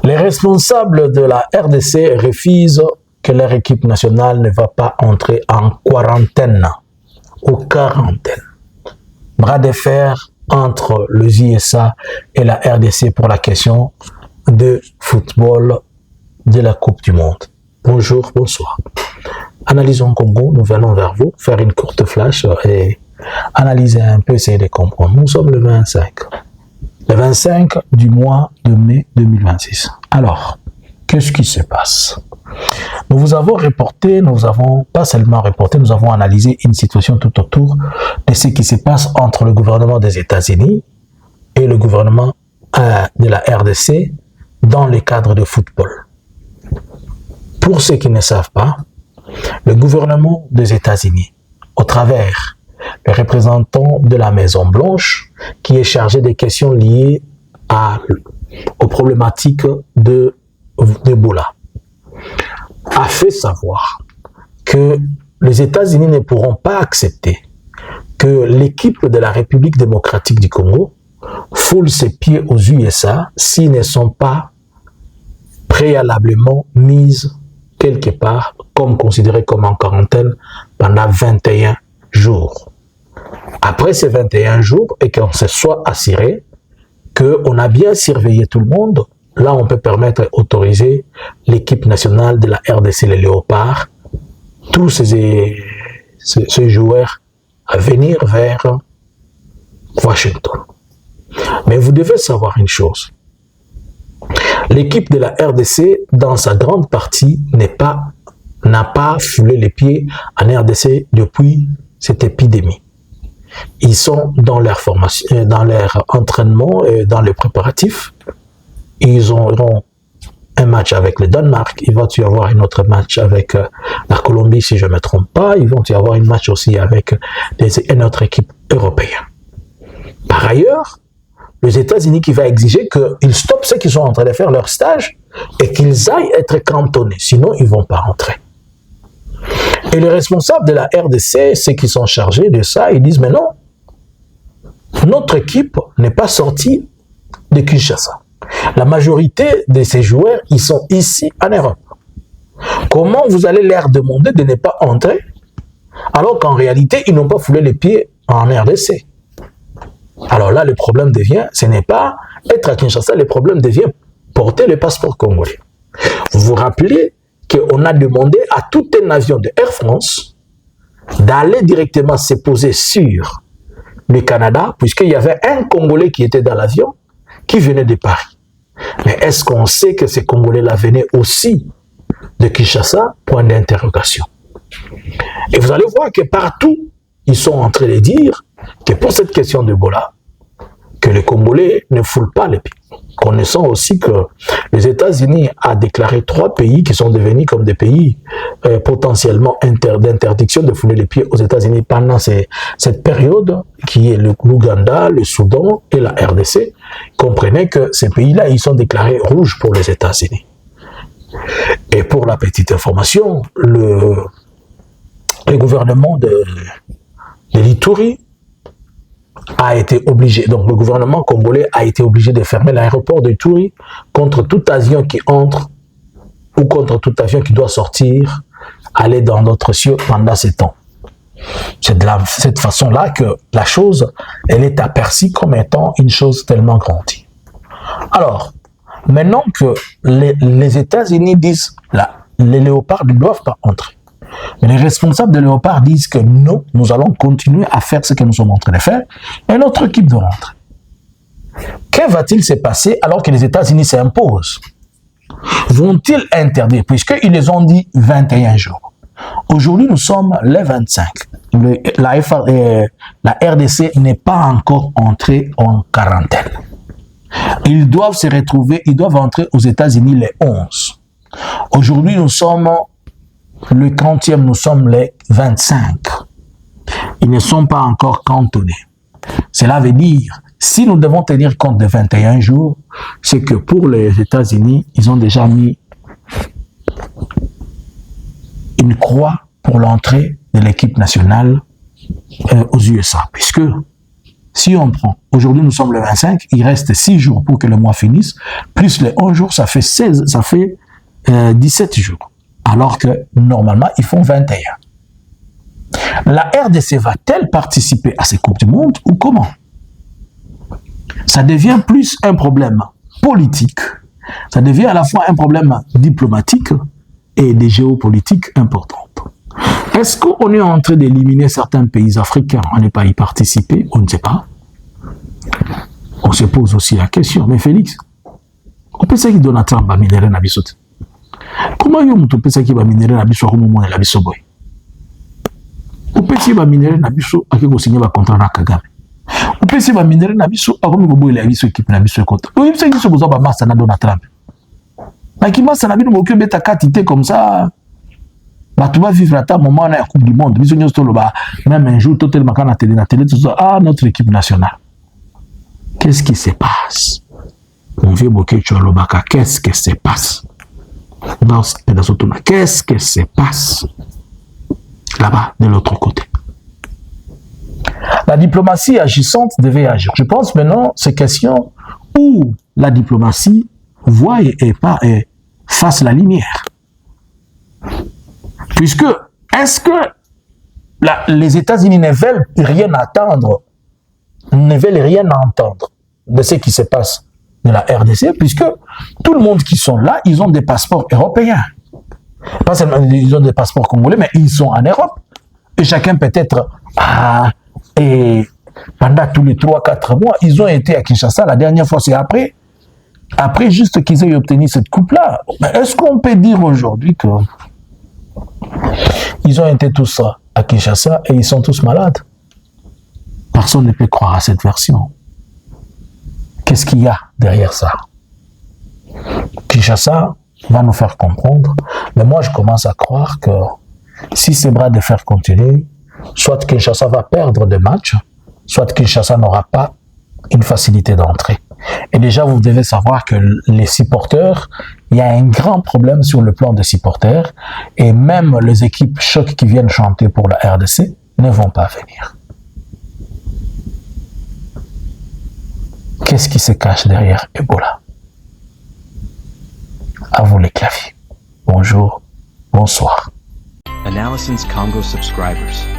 Les responsables de la RDC refusent que leur équipe nationale ne va pas entrer en quarantaine ou quarantaine. Bras de fer entre les USA et la RDC pour la question de football de la Coupe du Monde. Bonjour, bonsoir. Analysons Congo, nous venons vers vous, faire une courte flash et analyser un peu, essayer de comprendre. Nous sommes le 25. Le 25 du mois de mai 2026. Alors, qu'est-ce qui se passe? Nous vous avons reporté, nous avons pas seulement reporté, nous avons analysé une situation tout autour de ce qui se passe entre le gouvernement des États-Unis et le gouvernement de la RDC dans le cadre de football. Pour ceux qui ne savent pas, le gouvernement des États-Unis, au travers le représentant de la Maison-Blanche, qui est chargé des questions liées aux problématiques d'Ebola, a fait savoir que les États-Unis ne pourront pas accepter que l'équipe de la République démocratique du Congo foule ses pieds aux USA s'ils ne sont pas préalablement mises quelque part comme considérées comme en quarantaine pendant 21 jours. Après ces 21 jours et qu'on se soit assuré qu'on a bien surveillé tout le monde, là on peut permettre autoriser l'équipe nationale de la RDC, les Léopards, tous ces joueurs à venir vers Washington. Mais vous devez savoir une chose. L'équipe de la RDC, dans sa grande partie, n'a pas foulé les pieds en RDC depuis cette épidémie. Ils sont dans leur formation, dans leur entraînement et dans les préparatifs. Ils auront un match avec le Danemark. Il va y avoir un autre match avec la Colombie, si je ne me trompe pas. Ils vont y avoir un match aussi avec une autre équipe européenne. Par ailleurs, les États-Unis qui va exiger qu'ils stoppent ceux qui sont en train de faire leur stage et qu'ils aillent être cantonnés. Sinon, ils ne vont pas rentrer. Et les responsables de la RDC, ceux qui sont chargés de ça, ils disent, mais non, notre équipe n'est pas sortie de Kinshasa. La majorité de ces joueurs, ils sont ici en Europe. Comment vous allez leur demander de ne pas entrer alors qu'en réalité, ils n'ont pas foulé les pieds en RDC? Alors là, le problème devient, ce n'est pas être à Kinshasa, le problème devient porter le passeport congolais. Vous vous rappelez qu'on a demandé à tout un avion de Air France d'aller directement se poser sur le Canada, puisqu'il y avait un Congolais qui était dans l'avion, qui venait de Paris. Mais est-ce qu'on sait que ces Congolais-là venaient aussi de Kinshasa? Point d'interrogation. Et vous allez voir que partout, ils sont en train de dire que pour cette question d'Ebola, que les Congolais ne foulent pas les pieds. Connaissant aussi que les États-Unis a déclaré 3 pays qui sont devenus comme des pays potentiellement d'interdiction de fouler les pieds aux États-Unis pendant cette période, qui est l'Ouganda, le Soudan et la RDC. Comprenez que ces pays-là, ils sont déclarés rouges pour les États-Unis. Et pour la petite information, le gouvernement de l'Ituri a été obligé, donc le gouvernement congolais a été obligé de fermer l'aéroport de Ituri contre tout avion qui entre ou contre tout avion qui doit sortir, aller dans d'autres cieux pendant ces temps. C'est de cette façon-là que la chose, elle est aperçue comme étant une chose tellement grande. Alors, maintenant que les États-Unis disent, les léopards ne doivent pas entrer. Mais les responsables de Léopard disent que non, nous allons continuer à faire ce que nous sommes en train de faire et notre équipe doit rentrer. Que va-t-il se passer alors que les États-Unis s'imposent? Vont-ils interdire, puisqu'ils les ont dit 21 jours? Aujourd'hui, nous sommes le 25. La RDC n'est pas encore entrée en quarantaine. Ils doivent se retrouver, ils doivent entrer aux États-Unis les 11. Aujourd'hui, nous sommes le 30e, nous sommes les 25. Ils ne sont pas encore cantonnés. Cela veut dire, si nous devons tenir compte de 21 jours, c'est que pour les États-Unis, ils ont déjà mis une croix pour l'entrée de l'équipe nationale aux USA, puisque Si on prend, aujourd'hui nous sommes le 25, il reste 6 jours pour que le mois finisse, plus les 11 jours, ça fait 17 jours. Alors que normalement, ils font 21. La RDC va-t-elle participer à ces Coupes du Monde ou comment? Ça devient plus un problème politique, ça devient à la fois un problème diplomatique et des géopolitiques importantes. Est-ce qu'on est en train d'éliminer certains pays africains à ne pas y participer? On ne sait pas. On se pose aussi la question. Mais Félix, on peut dire que Donald Trump va minérer na biso. Comment on peut dire qu'il va minérer na biso comme on est la biso boy? On peut dire qu'il va minérer na biso à qui on signe un contrat na Kagame. On peut dire qu'il va minérer na biso à comme on boy la biso équipe na biso contre. On peut dire qu'il va besoin de massa na Donald Trump. Mais qui massa na biso mo que beta quantité comme ça. Bah, tu vas vivre à ta moment à la Coupe du Monde. Même un jour, tout le monde à la télé, tout ça, ah, notre équipe nationale. Qu'est-ce qui se passe? On vient beaucoup de Lobaka. Qu'est-ce qui se passe? Qu'est-ce qui se passe? Là-bas, de l'autre côté. La diplomatie agissante devait agir. Je pense maintenant, c'est question où la diplomatie voit et fasse la lumière. Puisque, est-ce que les États-Unis ne veulent rien attendre, ne veulent rien entendre de ce qui se passe de la RDC, puisque tout le monde qui sont là, ils ont des passeports européens. Pas seulement ils ont des passeports congolais, mais ils sont en Europe. Et chacun peut-être, et pendant tous les 3-4 mois, ils ont été à Kinshasa. La dernière fois, c'est après juste qu'ils aient obtenu cette coupe-là. Mais est-ce qu'on peut dire aujourd'hui que ils ont été tous à Kinshasa et ils sont tous malades? Personne ne peut croire à cette version. Qu'est-ce qu'il y a derrière ça? Kinshasa va nous faire comprendre, mais moi je commence à croire que si ces bras de fer continuent, soit Kinshasa va perdre des matchs, soit Kinshasa n'aura pas une facilité d'entrée. Et déjà, vous devez savoir que les supporters, il y a un grand problème sur le plan des supporters, et même les équipes chocs qui viennent chanter pour la RDC ne vont pas venir. Qu'est-ce qui se cache derrière Ebola? À vous les claviers. Bonjour, bonsoir. Analysins Congo subscribers.